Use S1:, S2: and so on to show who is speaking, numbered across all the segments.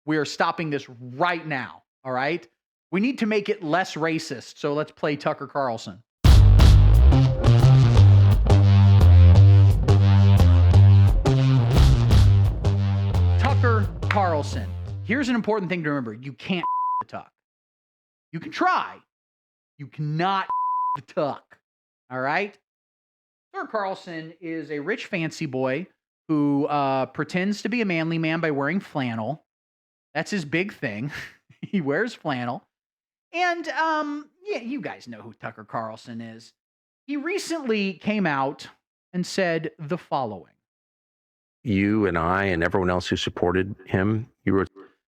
S1: We are stopping this right now. All right. We need to make it less racist. So let's play Tucker Carlson. Tucker Carlson. Here's an important thing to remember. You can't the Tuck. You can try. You cannot the Tuck. All right? Tucker Carlson is a rich, fancy boy who pretends to be a manly man by wearing flannel. That's his big thing. He wears flannel. And, yeah, you guys know who Tucker Carlson is. He recently came out and said the following.
S2: You and I and everyone else who supported him, you were...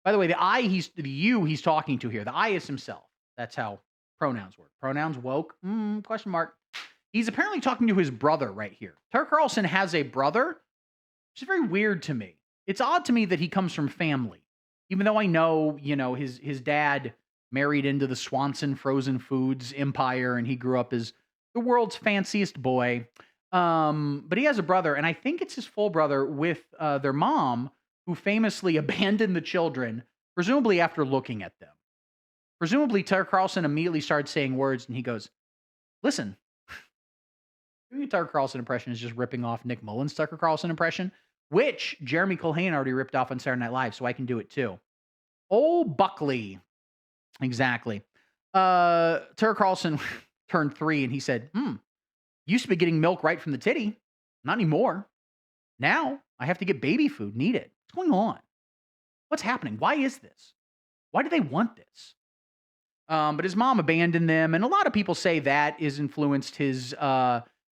S1: By the way, the you he's talking to here, the I is himself. That's how pronouns work. Pronouns woke? Question mark. He's apparently talking to his brother right here. Tucker Carlson has a brother, which is very weird to me. It's odd to me that he comes from family, even though I know, his dad married into the Swanson frozen foods empire, and he grew up as the world's fanciest boy. But he has a brother, and I think it's his full brother with their mom, who famously abandoned the children, presumably after looking at them. Presumably, Tucker Carlson immediately started saying words, and he goes, listen, doing a Tucker Carlson impression is just ripping off Nick Mullen's Tucker Carlson impression, which Jeremy Culhane already ripped off on Saturday Night Live, so I can do it too. Oh, Buckley. Exactly. Tucker Carlson turned 3, and he said, used to be getting milk right from the titty. Not anymore. Now I have to get baby food. Need it. What's going on? What's happening? Why is this? Why do they want this? But his mom abandoned them. And a lot of people say that has influenced his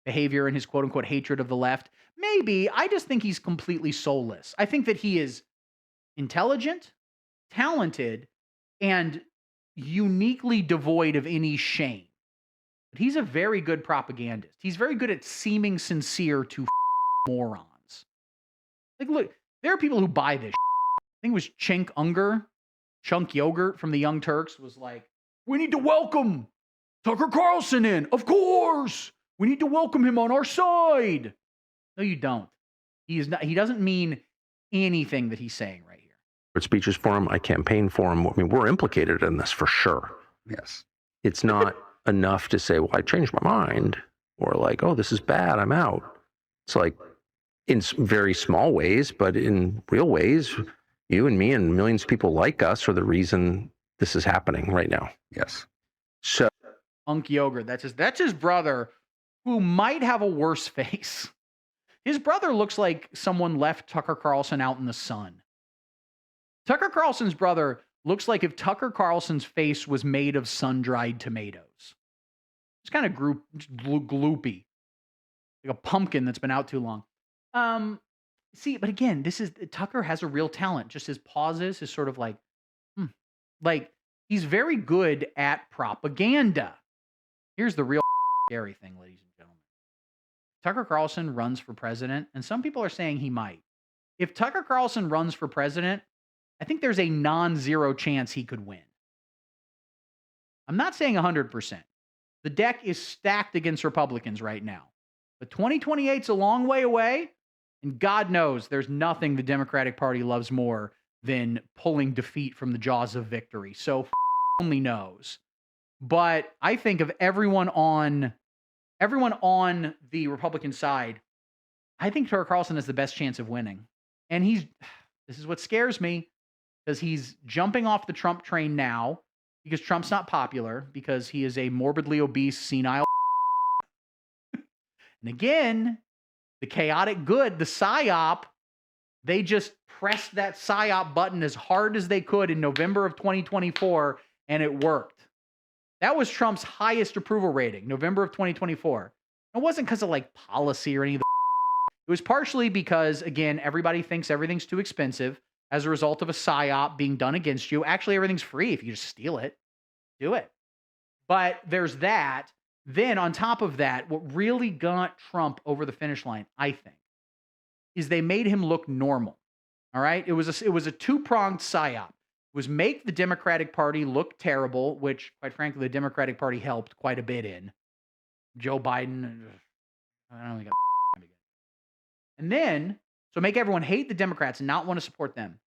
S1: behavior and his quote unquote hatred of the left. Maybe. I just think he's completely soulless. I think that he is intelligent, talented, and uniquely devoid of any shame. But he's a very good propagandist. He's very good at seeming sincere to morons. Like, look, there are people who buy this. I think it was Cenk Unger, Chunk Yogurt from the Young Turks was like, we need to welcome Tucker Carlson in. Of course. We need to welcome him on our side. No, you don't. He is not. He doesn't mean anything that he's saying right here.
S2: Speeches for him. I campaigned for him. I mean, we're implicated in this for sure.
S3: Yes.
S2: It's not enough to say, well, I changed my mind, or like, oh, this is bad, I'm out. It's like in very small ways, but in real ways, you and me and millions of people like us are the reason this is happening right now.
S3: Yes.
S2: So
S1: Unk Yogurt, that's his brother, who might have a worse face. His brother looks like someone left Tucker Carlson out in the sun. Tucker Carlson's brother looks like if Tucker Carlson's face was made of sun-dried tomatoes. It's kind of gloopy. Like a pumpkin that's been out too long. See, but again, Tucker has a real talent. Just his pauses, his sort of like he's very good at propaganda. Here's the real scary thing, ladies and gentlemen. Tucker Carlson runs for president, and some people are saying he might. If Tucker Carlson runs for president, I think there's a non-zero chance he could win. I'm not saying 100%. The deck is stacked against Republicans right now. But 2028's a long way away, and God knows there's nothing the Democratic Party loves more than pulling defeat from the jaws of victory. So only knows. But I think of everyone on the Republican side, I think Tucker Carlson has the best chance of winning. And this is what scares me, because he's jumping off the Trump train now, because Trump's not popular, because he is a morbidly obese, senile. And again, the chaotic good, the PSYOP, they just pressed that PSYOP button as hard as they could in November of 2024, and it worked. That was Trump's highest approval rating, November of 2024. It wasn't because of like policy or any of the. It was partially because, again, everybody thinks everything's too expensive as a result of a PSYOP being done against you. Actually, everything's free if you just steal it. Do it. But there's that. Then on top of that, what really got Trump over the finish line, I think, is they made him look normal. All right? It was a two-pronged PSYOP. It was make the Democratic Party look terrible, which, quite frankly, the Democratic Party helped quite a bit in. Joe Biden, I don't think and then, so make everyone hate the Democrats and not want to support them.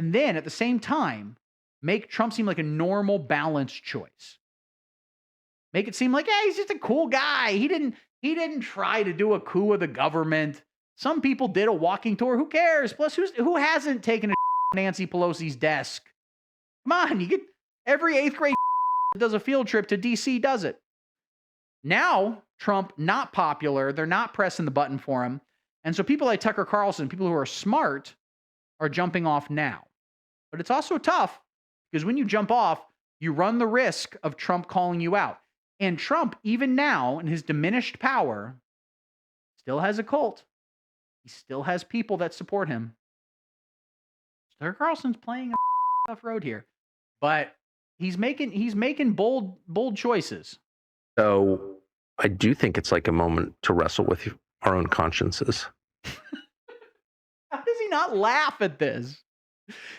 S1: And then at the same time, make Trump seem like a normal, balanced choice. Make it seem like, hey, he's just a cool guy. He didn't try to do a coup of the government. Some people did a walking tour. Who cares? Plus, who hasn't taken a Nancy Pelosi's desk? Come on, you get every 8th grade that does a field trip to DC does it. Now, Trump not popular. They're not pressing the button for him. And so people like Tucker Carlson, people who are smart, are jumping off now. But it's also tough because when you jump off, you run the risk of Trump calling you out. And Trump, even now, in his diminished power, still has a cult. He still has people that support him. Tucker Carlson's playing a tough road here, but he's making bold choices.
S2: So I do think it's like a moment to wrestle with our own consciences.
S1: How does he not laugh at this?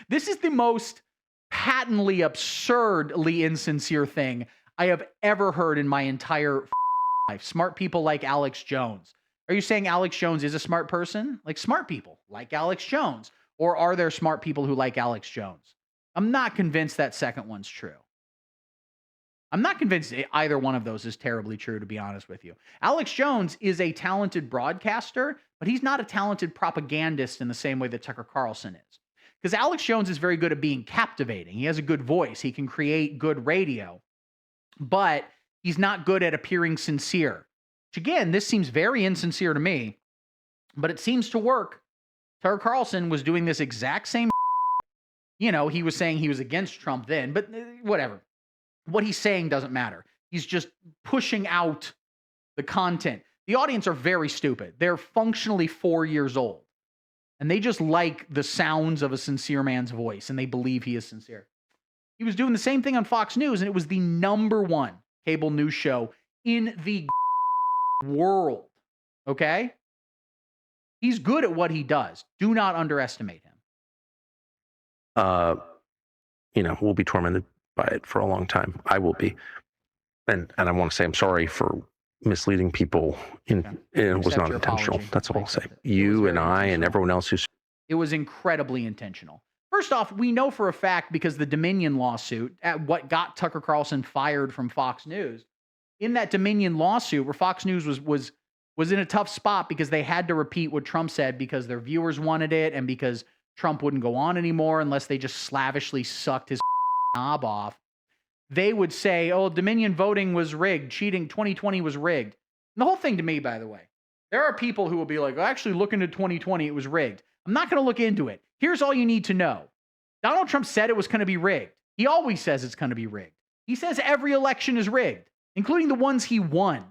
S1: This is the most patently absurdly insincere thing I have ever heard in my entire life. Smart people like Alex Jones. Are you saying Alex Jones is a smart person? Like smart people like Alex Jones? Or are there smart people who like Alex Jones? I'm not convinced that second one's true. I'm not convinced either one of those is terribly true, to be honest with you. Alex Jones is a talented broadcaster, but he's not a talented propagandist in the same way that Tucker Carlson is. Because Alex Jones is very good at being captivating. He has a good voice. He can create good radio. But he's not good at appearing sincere. Which again, this seems very insincere to me, but it seems to work. Tucker Carlson was doing this exact same. He was saying he was against Trump then, but whatever. What he's saying doesn't matter. He's just pushing out the content. The audience are very stupid. They're functionally 4 years old. And they just like the sounds of a sincere man's voice, and they believe he is sincere. He was doing the same thing on Fox News, and it was the #1 cable news show in the world. Okay? He's good at what he does. Do not underestimate him.
S2: We'll be tormented by it for a long time. I will be. And I want to say I'm sorry for misleading people. It was not intentional. That's all I'll say. You and I and everyone else who's...
S1: It was incredibly intentional. First off, we know for a fact because the Dominion lawsuit, at what got Tucker Carlson fired from Fox News, in that Dominion lawsuit where Fox News was in a tough spot because they had to repeat what Trump said because their viewers wanted it and because Trump wouldn't go on anymore unless they just slavishly sucked his knob off. They would say, oh, Dominion voting was rigged. Cheating, 2020 was rigged. And the whole thing to me, by the way, there are people who will be like, actually, look into 2020, it was rigged. I'm not going to look into it. Here's all you need to know. Donald Trump said it was going to be rigged. He always says it's going to be rigged. He says every election is rigged, including the ones he won.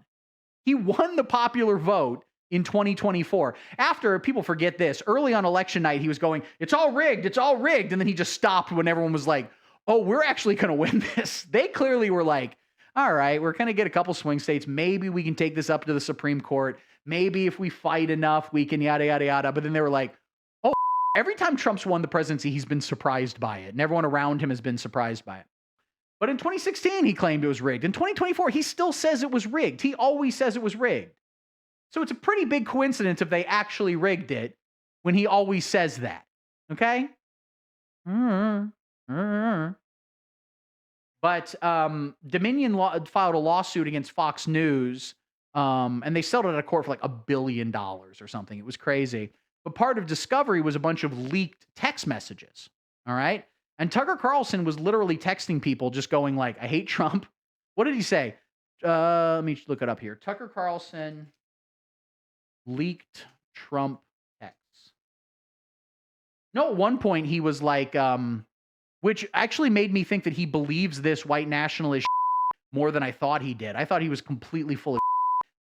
S1: He won the popular vote in 2024. After, people forget this, early on election night, he was going, it's all rigged, it's all rigged. And then he just stopped when everyone was like, oh, we're actually going to win this. They clearly were like, all right, we're going to get a couple swing states. Maybe we can take this up to the Supreme Court. Maybe if we fight enough, we can yada, yada, yada. But then they were like, oh, every time Trump's won the presidency, he's been surprised by it. And everyone around him has been surprised by it. But in 2016, he claimed it was rigged. In 2024, he still says it was rigged. He always says it was rigged. So it's a pretty big coincidence if they actually rigged it when he always says that. Okay? But Dominion filed a lawsuit against Fox News, and they settled it at court for like $1 billion or something. It was crazy. But part of discovery was a bunch of leaked text messages. All right? And Tucker Carlson was literally texting people just going like, I hate Trump. What did he say? Let me look it up here. Tucker Carlson leaked Trump texts. No, at one point he was like, which actually made me think that he believes this white nationalist more than I thought he did. I thought he was completely full of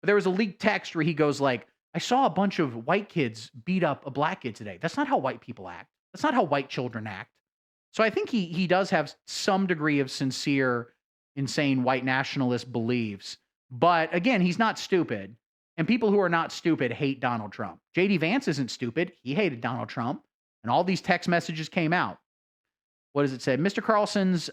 S1: But there was a leaked text where he goes like, I saw a bunch of white kids beat up a black kid today. That's not how white people act. That's not how white children act. So I think he does have some degree of sincere, insane white nationalist beliefs. But again, he's not stupid. And people who are not stupid hate Donald Trump. J.D. Vance isn't stupid. He hated Donald Trump. And all these text messages came out. What does it say? Mr. Carlson's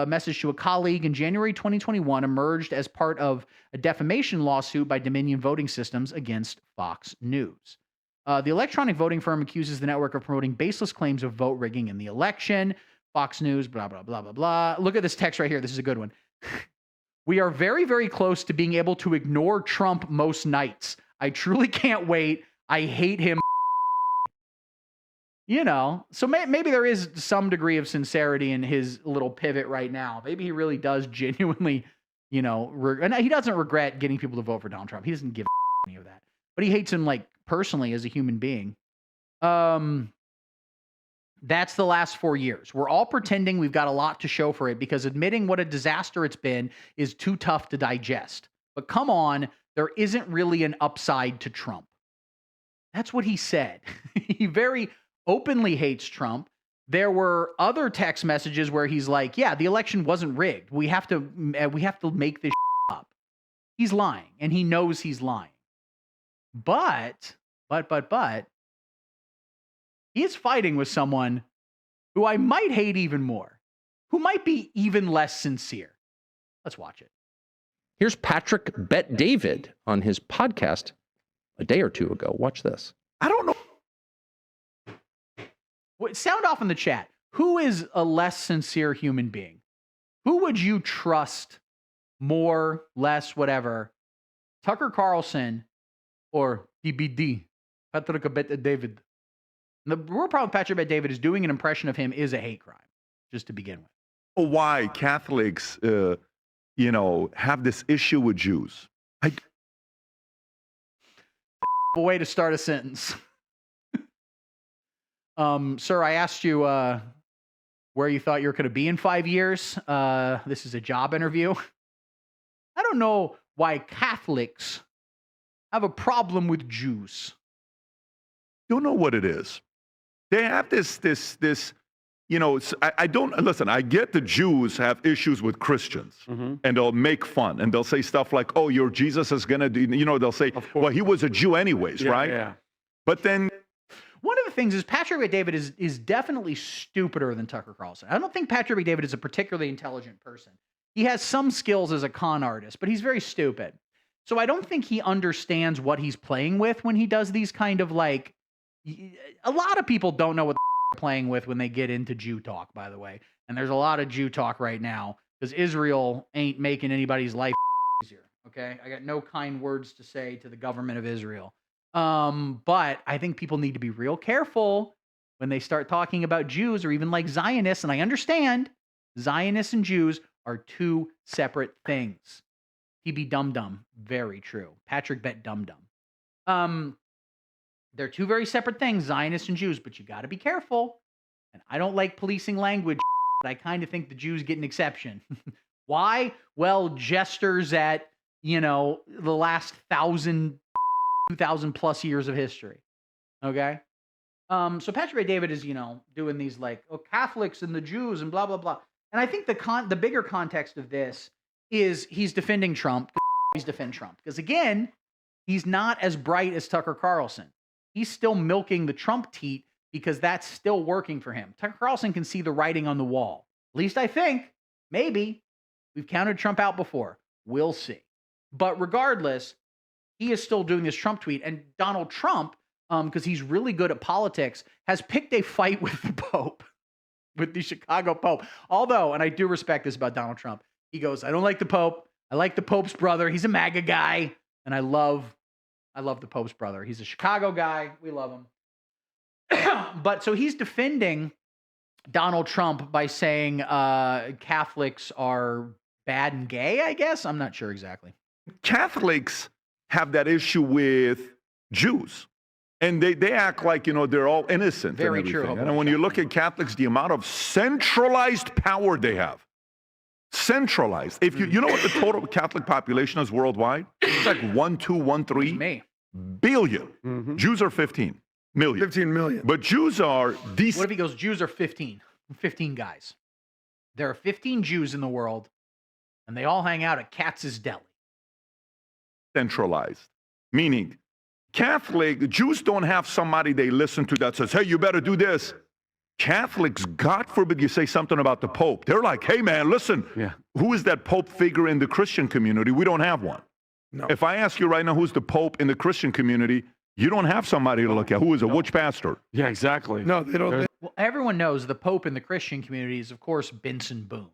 S1: message to a colleague in January 2021 emerged as part of a defamation lawsuit by Dominion Voting Systems against Fox News. The electronic voting firm accuses the network of promoting baseless claims of vote rigging in the election. Fox News, blah, blah, blah, blah, blah. Look at this text right here. This is a good one. We are very, very close to being able to ignore Trump most nights. I truly can't wait. I hate him. You know, so maybe there is some degree of sincerity in his little pivot right now. Maybe he really does genuinely, you know, and he doesn't regret getting people to vote for Donald Trump. He doesn't give any of that, but he hates him like personally as a human being. That's the last 4 years. We're all pretending we've got a lot to show for it because admitting what a disaster it's been is too tough to digest. But come on, there isn't really an upside to Trump. That's what he said. He very openly hates Trump. There were other text messages where he's like, yeah, the election wasn't rigged. We have to make this up. He's lying, and he knows he's lying. But he is fighting with someone who I might hate even more, who might be even less sincere. Let's watch it.
S2: Here's Patrick Bet David on his podcast a day or two ago. Watch this.
S3: I don't know.
S1: Sound off in the chat. Who is a less sincere human being? Who would you trust more, less, whatever? Tucker Carlson or PBD? Patrick Bet David. The real problem with Patrick Bet David is doing an impression of him is a hate crime, just to begin with.
S3: Why Catholics, have this issue with Jews.
S1: A way to start a sentence. Sir, I asked you where you thought you were going to be in 5 years. This is a job interview. I don't know why Catholics have a problem with Jews.
S3: You know what it is. They have this, I don't, listen, I get the Jews have issues with Christians, and they'll make fun, and they'll say stuff like, oh, your Jesus is going to do, they'll say, well, he was a Jew anyways, right? Yeah. But then...
S1: One of the things is Patrick Bet David is definitely stupider than Tucker Carlson. I don't think Patrick Bet David is a particularly intelligent person. He has some skills as a con artist, but he's very stupid. So I don't think he understands what he's playing with when he does these kind of like... A lot of people don't know what they're playing with when they get into Jew talk, by the way. And there's a lot of Jew talk right now because Israel ain't making anybody's life easier, okay? I got no kind words to say to the government of Israel. But I think people need to be real careful when they start talking about Jews or even like Zionists. And I understand Zionists and Jews are two separate things. TB Dum Dum, very true. Patrick Bet Dum Dum. They're two very separate things, Zionists and Jews, but you got to be careful. And I don't like policing language, but I kind of think the Jews get an exception. Why? Well, jesters at, the last 2,000 plus years of history. Okay? So Patrick Bet David is, doing these like, Catholics and the Jews and blah, blah, blah. And I think the bigger context of this is he's defending Trump. He's defend Trump. Because again, he's not as bright as Tucker Carlson. He's still milking the Trump teat because that's still working for him. Tucker Carlson can see the writing on the wall. At least I think. Maybe. We've counted Trump out before. We'll see. But regardless, he is still doing this Trump tweet. And Donald Trump, because he's really good at politics, has picked a fight with the Pope, with the Chicago Pope. Although, and I do respect this about Donald Trump, he goes, I don't like the Pope. I like the Pope's brother. He's a MAGA guy. And I love the Pope's brother. He's a Chicago guy. We love him. But so he's defending Donald Trump by saying Catholics are bad and gay, I guess. I'm not sure exactly.
S3: Catholics have that issue with Jews. And they act like, they're all innocent.
S1: Very
S3: and
S1: true.
S3: And when you look at Catholics, the amount of centralized power they have. Centralized. If you know what the total Catholic population is worldwide? It's like 1.213 billion. Jews are 15 million.
S4: 15 million.
S3: But Jews are
S1: What if he goes, Jews are 15? 15 guys. There are 15 Jews in the world, and they all hang out at Katz's Deli.
S3: Centralized. Meaning, Jews don't have somebody they listen to that says, hey, you better do this. Catholics, God forbid you say something about the Pope. They're like, hey, man, listen, who is that Pope figure in the Christian community? We don't have one. No. If I ask you right now who's the Pope in the Christian community, You don't have somebody to look at who is a witch pastor.
S4: Yeah, exactly.
S5: No, they don't.
S1: Well, everyone knows the Pope in the Christian community is, of course, Benson Boone.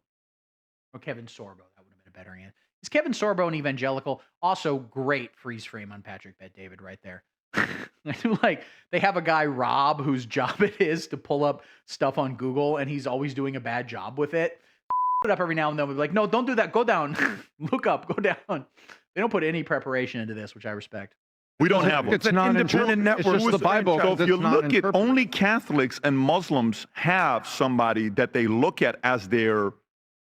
S1: Or Kevin Sorbo. That would have been a better answer. Is Kevin Sorbo an evangelical? Also, great freeze frame on Patrick Bet-David right there. I do like they have a guy, Rob, whose job it is to pull up stuff on Google, and he's always doing a bad job with it. Put it up every now and then. We'll be like, no, don't do that. Go down. Look up. Go down. They don't put any preparation into this, which I respect.
S3: We don't have one.
S5: It's an independent network.
S4: It's just the Bible.
S3: So if you
S4: It's not
S3: look at
S4: interpreted.
S3: only Catholics and Muslims have somebody that they look at as their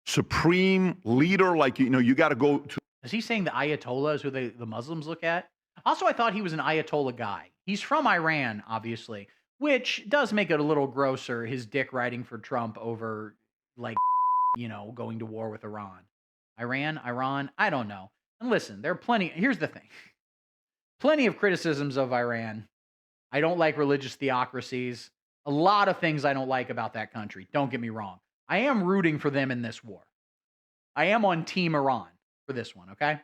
S3: supreme leader. Like, you got to go to.
S1: Is he saying the Ayatollah is who the Muslims look at? Also, I thought he was an Ayatollah guy. He's from Iran, obviously, which does make it a little grosser, his dick riding for Trump over, like, going to war with Iran. Iran, I don't know. And listen, there are plenty. Here's the thing. Plenty of criticisms of Iran. I don't like religious theocracies. A lot of things I don't like about that country. Don't get me wrong. I am rooting for them in this war. I am on Team Iran for this one, okay?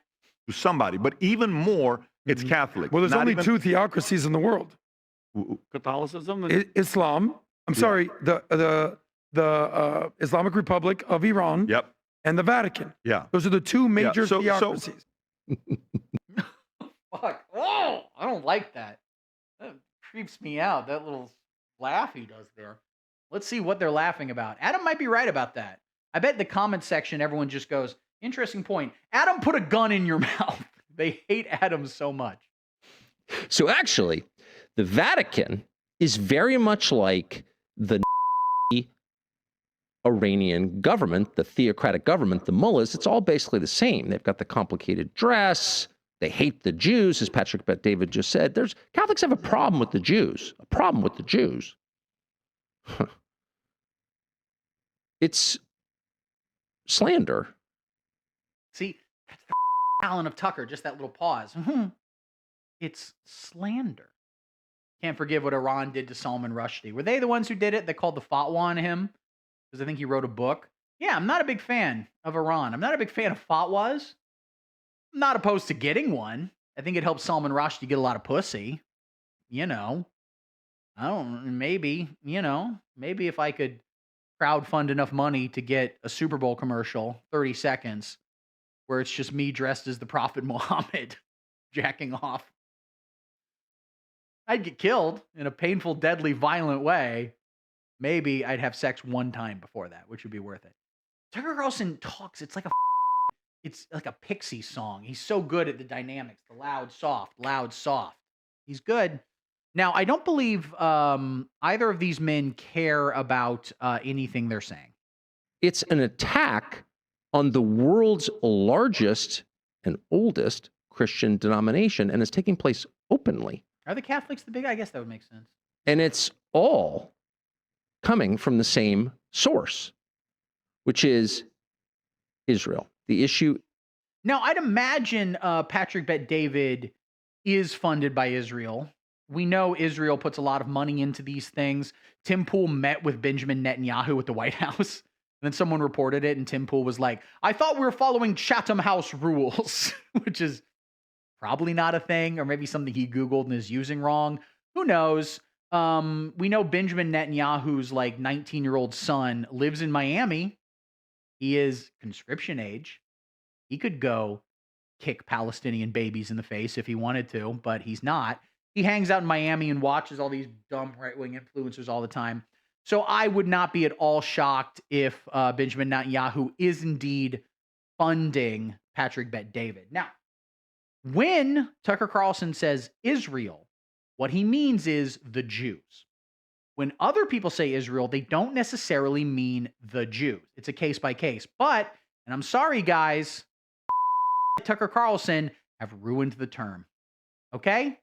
S3: Somebody, but even more, it's Catholic.
S5: Well, there's
S3: Not
S5: only
S3: even-
S5: two theocracies in the world:
S4: Catholicism.
S5: Islam. I'm sorry, the Islamic Republic of Iran
S3: Yep.
S5: and the Vatican.
S3: Yeah.
S5: Those are the two major
S3: so-
S5: theocracies.
S1: Fuck. Oh, I don't like that. That creeps me out, that little laugh he does there. Let's see what they're laughing about. Adam might be right about that. I bet the comment section, everyone just goes, interesting point. Adam, put a gun in your mouth. They hate Adam so much.
S2: So actually, the Vatican is very much like the Iranian government, the theocratic government, the mullahs. It's all basically the same. They've got the complicated dress. They hate the Jews, as Patrick Bet-David just said. Catholics have a problem with the Jews. A problem with the Jews. It's slander.
S1: See, that's the Alan of Tucker, just that little pause. It's slander. Can't forgive what Iran did to Salman Rushdie. Were they the ones who did it? They called the fatwa on him? Because I think he wrote a book. Yeah, I'm not a big fan of Iran. I'm not a big fan of fatwas. I'm not opposed to getting one. I think it helps Salman Rushdie get a lot of pussy. I don't, maybe if I could crowdfund enough money to get a Super Bowl commercial, 30 seconds, where it's just me dressed as the Prophet Muhammad jacking off. I'd get killed in a painful, deadly, violent way. Maybe I'd have sex one time before that, which would be worth it. Tucker Carlson talks. It's like a Pixie song. He's so good at the dynamics, the loud, soft. He's good. Now, I don't believe either of these men care about anything they're saying.
S2: It's an attack on the world's largest and oldest Christian denomination, and it's taking place openly.
S1: Are the Catholics the big? I guess that would make sense.
S2: And it's all coming from the same source, which is Israel. The issue.
S1: Now, I'd imagine Patrick Bet-David is funded by Israel. We know Israel puts a lot of money into these things. Tim Pool met with Benjamin Netanyahu at the White House. And then someone reported it, and Tim Pool was like, I thought we were following Chatham House rules, which is probably not a thing, or maybe something he Googled and is using wrong. Who knows? We know Benjamin Netanyahu's 19-year-old son lives in Miami. He is conscription age. He could go kick Palestinian babies in the face if he wanted to, but he's not. He hangs out in Miami and watches all these dumb right-wing influencers all the time. So I would not be at all shocked if Benjamin Netanyahu is indeed funding Patrick Bet-David. Now, when Tucker Carlson says Israel, what he means is the Jews. When other people say Israel, they don't necessarily mean the Jews. It's a case by case. But, and I'm sorry, guys, Tucker Carlson have ruined the term. Okay?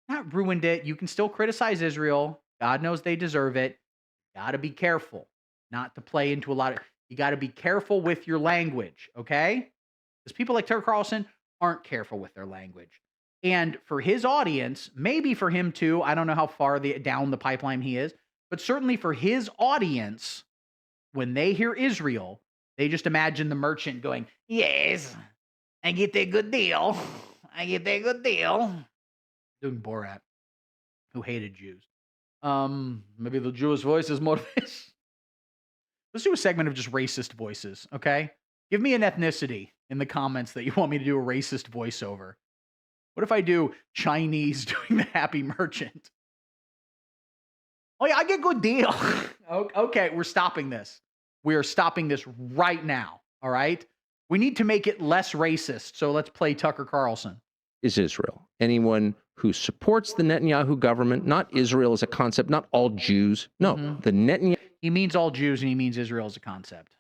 S1: Not ruined it. You can still criticize Israel. God knows they deserve it. Got to be careful not to play into a lot of... You got to be careful with your language, okay? Because people like Tucker Carlson aren't careful with their language. And for his audience, maybe for him too, I don't know how far down the pipeline he is, but certainly for his audience, when they hear Israel, they just imagine the merchant going, yes, I get that good deal. I get that good deal. Doing Borat, who hated Jews. Maybe the Jewish voice is more. Let's do a segment of just racist voices, okay? Give me an ethnicity in the comments that you want me to do a racist voiceover. What if I do Chinese doing the Happy Merchant? Oh yeah, I get good deal. Okay, we're stopping this. We are stopping this right now, all right? We need to make it less racist, so let's play Tucker Carlson.
S2: Is Israel. Anyone who supports the Netanyahu government, not Israel as a concept, not all Jews. No, the Netanyahu.
S1: He means all Jews and he means Israel as a concept.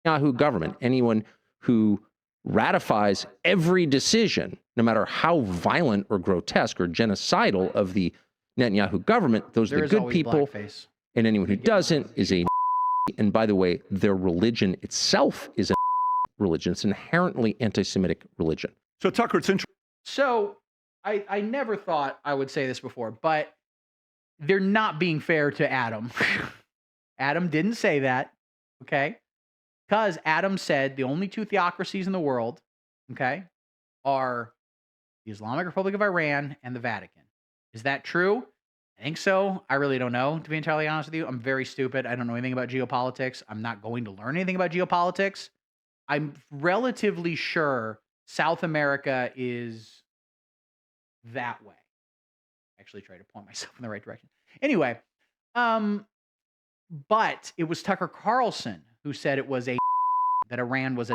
S2: Netanyahu government, anyone who ratifies every decision, no matter how violent or grotesque or genocidal of the Netanyahu government, those are the good people.
S1: Blackface.
S2: And anyone who doesn't is a. And by the way, their religion itself is a religion. It's an inherently anti-Semitic religion.
S3: So Tucker, it's interesting.
S1: So I never thought I would say this before, but they're not being fair to Adam. Adam didn't say that, okay? Because Adam said the only two theocracies in the world, okay, are the Islamic Republic of Iran and the Vatican. Is that true? I think so. I really don't know, to be entirely honest with you. I'm very stupid. I don't know anything about geopolitics. I'm not going to learn anything about geopolitics. I'm relatively sure South America is that way. Actually try to point myself in the right direction. Anyway, but it was Tucker Carlson who said it was that Iran was a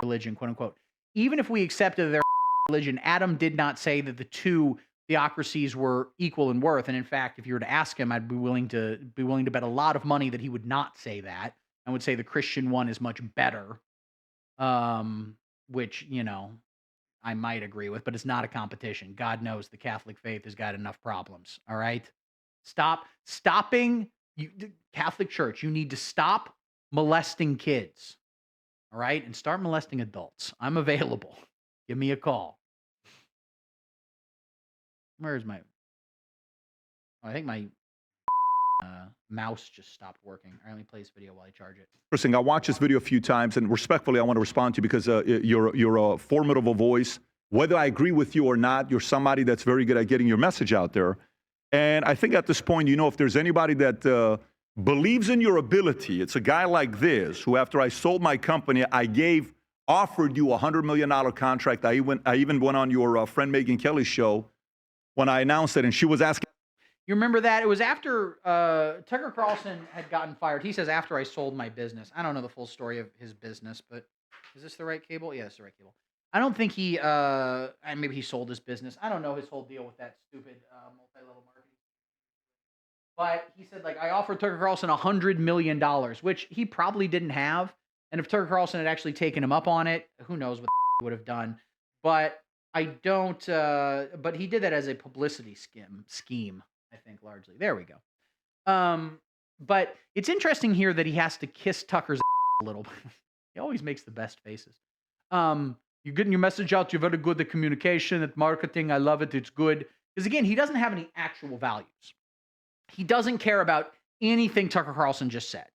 S1: religion, quote unquote. Even if we accepted their religion, Adam did not say that the two theocracies were equal in worth. And in fact, if you were to ask him, I'd be willing to bet a lot of money that he would not say that. I would say the Christian one is much better. Which, you know, I might agree with, but it's not a competition. God knows the Catholic faith has got enough problems. All right. Stopping Catholic Church. You need to stop molesting kids. All right. And start molesting adults. I'm available. Give me a call. Where's my, I think my mouse just stopped working. I only play this video while I charge it.
S3: Interesting. I watched this video a few times, and respectfully, I want to respond to you because you're a formidable voice. Whether I agree with you or not, you're somebody that's very good at getting your message out there. And I think at this point, you know, if there's anybody that believes in your ability, it's a guy like this who, after I sold my company, offered you a $100 million contract. I even went on your friend Megyn Kelly's show when I announced it, and she was asking.
S1: You remember that? It was after Tucker Carlson had gotten fired. He says, after I sold my business. I don't know the full story of his business, but is this the right cable? Yeah, it's the right cable. I don't think he, maybe he sold his business. I don't know his whole deal with that stupid multi-level marketing. But he said, like, I offered Tucker Carlson $100 million, which he probably didn't have. And if Tucker Carlson had actually taken him up on it, who knows what he would have done. But I don't, but he did that as a publicity scheme. I think largely. There we go. But it's interesting here that he has to kiss Tucker's a little bit. He always makes the best faces. You're getting your message out. You're very good at communication, at marketing. I love it. It's good. Because again, he doesn't have any actual values. He doesn't care about anything Tucker Carlson just said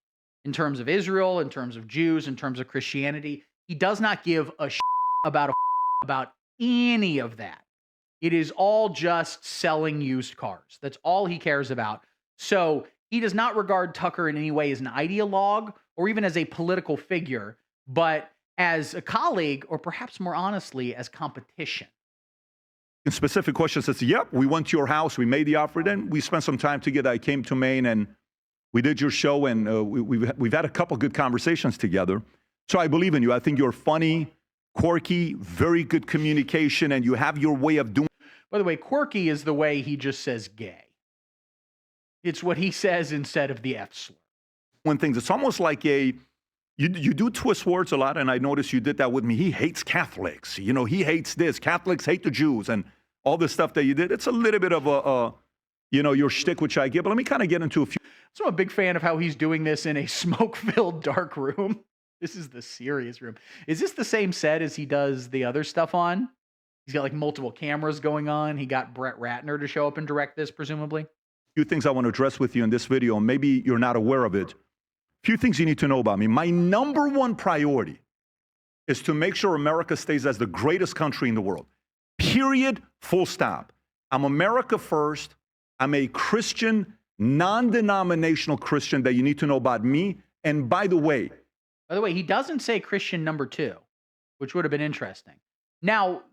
S1: in terms of Israel, in terms of Jews, in terms of Christianity. He does not give a about any of that. It is all just selling used cars. That's all he cares about. So he does not regard Tucker in any way as an ideologue or even as a political figure, but as a colleague, or perhaps more honestly, as competition.
S3: In specific questions, says, yep, we went to your house, we made the offer, then we spent some time together. I came to Maine and we did your show, and we've had a couple good conversations together. So I believe in you. I think you're funny, quirky, very good communication, and you have your way of doing.
S1: By the way, quirky is the way he just says gay. It's what he says instead of the F slur.
S3: When things, it's almost like you do twist words a lot, and I noticed you did that with me. He hates Catholics. You know, he hates this. Catholics hate the Jews, and all this stuff that you did. It's a little bit of your shtick, which I get. But let me kind of get into a few.
S1: So I'm a big fan of how he's doing this in a smoke-filled dark room. This is the serious room. Is this the same set as he does the other stuff on? He's got like multiple cameras going on. He got Brett Ratner to show up and direct this, presumably.
S3: A few things I want to address with you in this video, and maybe you're not aware of it. A few things you need to know about me. My number one priority is to make sure America stays as the greatest country in the world. Period. Full stop. I'm America first. I'm a Christian, non-denominational Christian that you need to know about me. And by the way,
S1: he doesn't say Christian number 2, which would have been interesting. Now,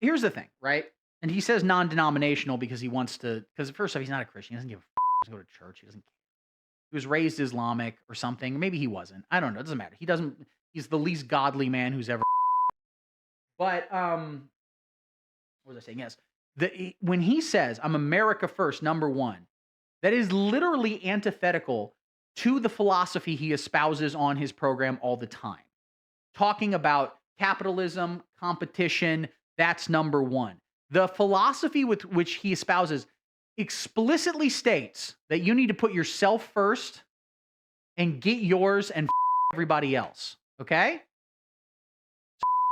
S1: here's the thing, right? And he says non-denominational because he wants to, because first off, he's not a Christian. He doesn't give a f***. He doesn't go to church. He doesn't care. He was raised Islamic or something. Maybe he wasn't. I don't know. It doesn't matter. He's the least godly man who's ever. But, what was I saying? Yes. When he says, I'm America first, number 1, that is literally antithetical to the philosophy he espouses on his program all the time. Talking about capitalism, competition, that's number 1. The philosophy with which he espouses explicitly states that you need to put yourself first and get yours and everybody else. Okay?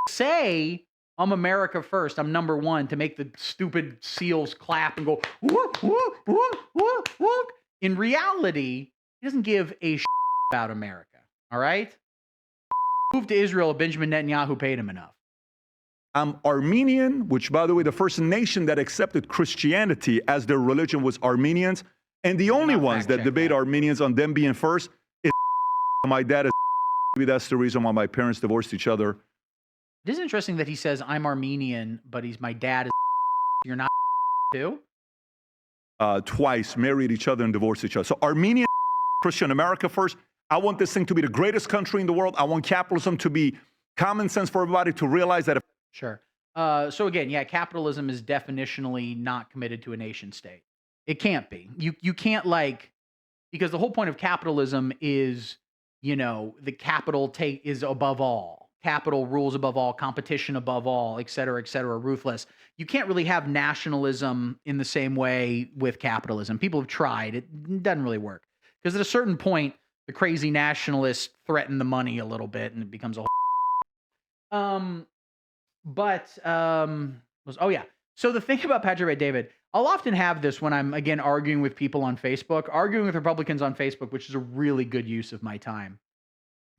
S1: Say, I'm America first, I'm number 1, to make the stupid SEALs clap and go, whoop, whoop, whoop, whoop, whoop. In reality, he doesn't give a about America. All right? Moved to Israel, Benjamin Netanyahu paid him enough.
S3: I'm Armenian, which, by the way, the first nation that accepted Christianity as their religion was Armenians. And the only ones that debate Armenians on them being first is my dad is. Maybe that's the reason why my parents divorced each other.
S1: It is interesting that he says, I'm Armenian, but my dad is. You're not too?
S3: Twice married each other and divorced each other. So Armenian, Christian, America first. I want this thing to be the greatest country in the world. I want capitalism to be common sense for everybody to realize that.
S1: Sure. So again, yeah, capitalism is definitionally not committed to a nation state. It can't be. You can't because the whole point of capitalism is, the capital is above all. Capital rules above all, competition above all, et cetera, ruthless. You can't really have nationalism in the same way with capitalism. People have tried. It doesn't really work. Because at a certain point, the crazy nationalists threaten the money a little bit and it becomes a whole. So the thing about Patrick Bet David, I'll often have this when I'm, again, arguing with people on Facebook, arguing with Republicans on Facebook, which is a really good use of my time.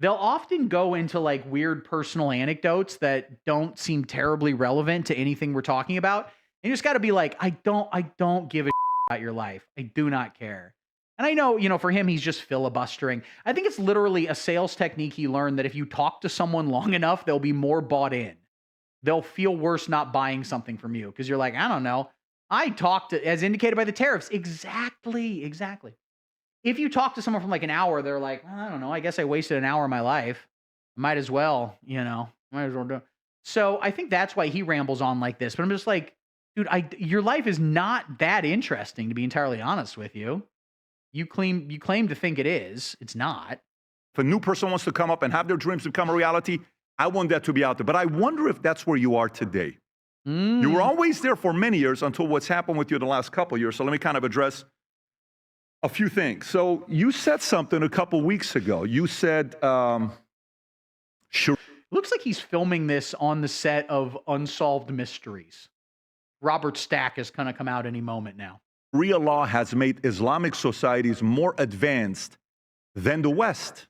S1: They'll often go into weird personal anecdotes that don't seem terribly relevant to anything we're talking about. And you just got to be like, I don't give a about your life. I do not care. And I know, for him, he's just filibustering. I think it's literally a sales technique he learned that if you talk to someone long enough, they'll be more bought in. They'll feel worse not buying something from you because you're like, I don't know. I talked as indicated by the tariffs. Exactly. If you talk to someone for an hour, they're like, I don't know. I guess I wasted an hour of my life. Might as well, might as well do it. So I think that's why he rambles on like this. But I'm just like, dude, your life is not that interesting, to be entirely honest with you. You claim to think it is. It's not.
S3: If a new person wants to come up and have their dreams become a reality, I want that to be out there. But I wonder if that's where you are today. You were always there for many years until what's happened with you the last couple of years. So let me kind of address a few things. So you said something a couple weeks ago. You said,
S1: looks like he's filming this on the set of Unsolved Mysteries. Robert Stack is going to come out any moment now.
S3: Sharia law has made Islamic societies more advanced than the West.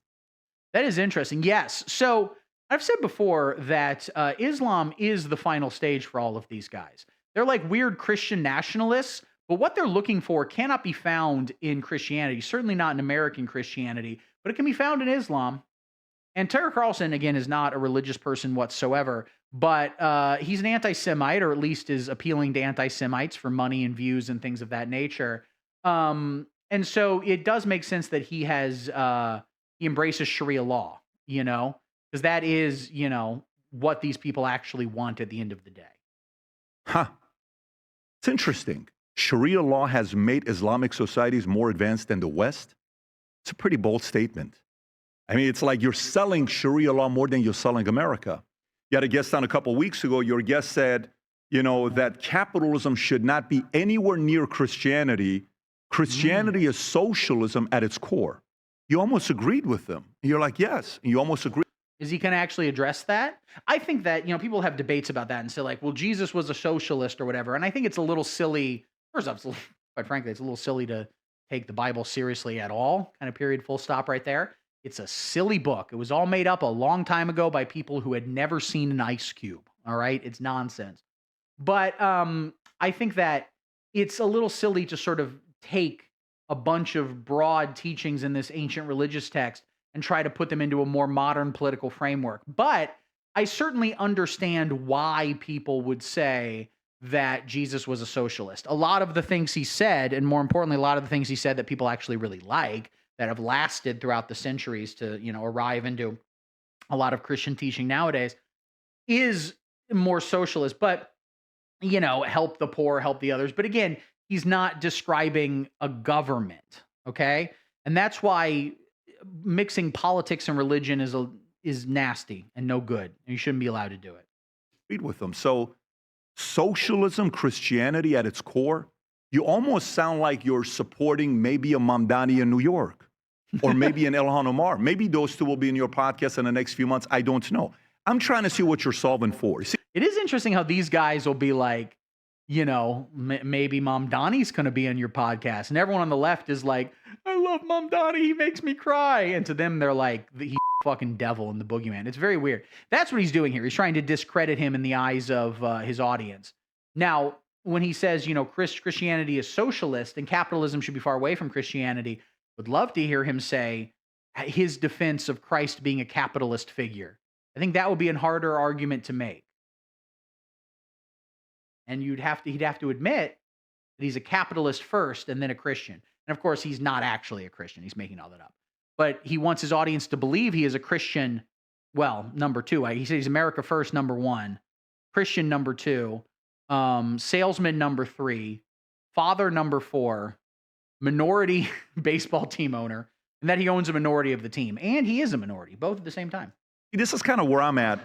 S1: That is interesting. Yes. So I've said before that Islam is the final stage for all of these guys. They're like weird Christian nationalists, but what they're looking for cannot be found in Christianity, certainly not in American Christianity, but it can be found in Islam. And Tucker Carlson, again, is not a religious person whatsoever, but he's an anti-Semite, or at least is appealing to anti-Semites for money and views and things of that nature. And so it does make sense that he embraces Sharia law, because that is, what these people actually want at the end of the day.
S3: It's interesting. Sharia law has made Islamic societies more advanced than the West. It's a pretty bold statement. I mean, it's like you're selling Sharia law more than you're selling America. You had a guest on a couple of weeks ago. Your guest said, that capitalism should not be anywhere near Christianity. Christianity is socialism at its core. You almost agreed with them. You're like, yes. And you almost agree.
S1: Is he going to actually address that? I think that, people have debates about that and say well, Jesus was a socialist or whatever. And I think it's a little silly. First off, quite frankly, it's a little silly to take the Bible seriously at all. Kind of period, full stop right there. It's a silly book. It was all made up a long time ago by people who had never seen an ice cube. All right. It's nonsense. But I think that it's a little silly to sort of take a bunch of broad teachings in this ancient religious text and try to put them into a more modern political framework. But I certainly understand why people would say that Jesus was a socialist. A lot of the things he said, and more importantly, a lot of the things he said that people actually really like, that have lasted throughout the centuries to, arrive into a lot of Christian teaching nowadays, is more socialist, but, help the poor, help the others. But again, he's not describing a government, okay? And that's why mixing politics and religion is nasty and no good. You shouldn't be allowed to do it.
S3: Read with them. So socialism, Christianity at its core, you almost sound like you're supporting maybe a Mamdani in New York or maybe an Ilhan Omar. Maybe those two will be in your podcast in the next few months. I don't know. I'm trying to see what you're solving for. See,
S1: it is interesting how these guys will be like, maybe Mamdani's going to be on your podcast. And everyone on the left is like, I love Mamdani. He makes me cry. And to them, they're like, he's fucking devil and the boogeyman. It's very weird. That's what he's doing here. He's trying to discredit him in the eyes of his audience. Now, when he says, Christianity is socialist and capitalism should be far away from Christianity, would love to hear him say his defense of Christ being a capitalist figure. I think that would be a harder argument to make. And he'd have to admit that he's a capitalist first and then a Christian. And of course, he's not actually a Christian. He's making all that up. But he wants his audience to believe he is a Christian. Well, number two, he says he's America first, number one, Christian, number two, salesman, number three, father, number four, minority baseball team owner, and that he owns a minority of the team. And he is a minority, both at the same time.
S3: this is kind of where I'm at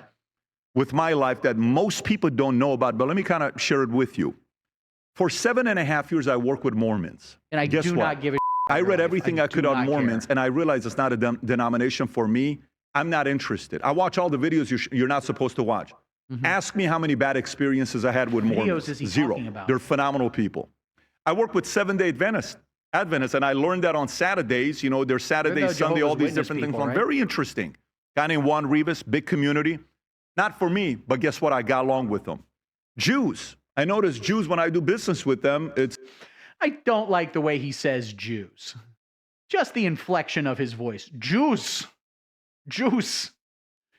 S3: with my life that most people don't know about, but let me kind of share it with you. For 7.5 years, I worked with Mormons.
S1: And I
S3: Guess
S1: do
S3: what?
S1: not give a
S3: I read everything I could on Mormons,
S1: care.
S3: and I realized it's not a denomination for me. I'm not interested. I watch all the videos you're not supposed to watch.
S1: Mm-hmm.
S3: Ask me how many bad experiences I had with Mormons.
S1: Is he
S3: Zero.
S1: talking about?
S3: They're phenomenal people. I work with Seventh-day Adventists, and I learned that on Saturdays. You know, there's Saturday,
S1: They're the
S3: Sunday, all
S1: Jehovah's
S3: these different
S1: Witness
S3: things.
S1: people, right?
S3: Very interesting. Guy named Juan Rivas, big community. Not for me, but guess what? I got along with them. Jews. I notice Jews, when I do business with them,
S1: I don't like the way he says Jews. Just the inflection of his voice. Jews. Jews.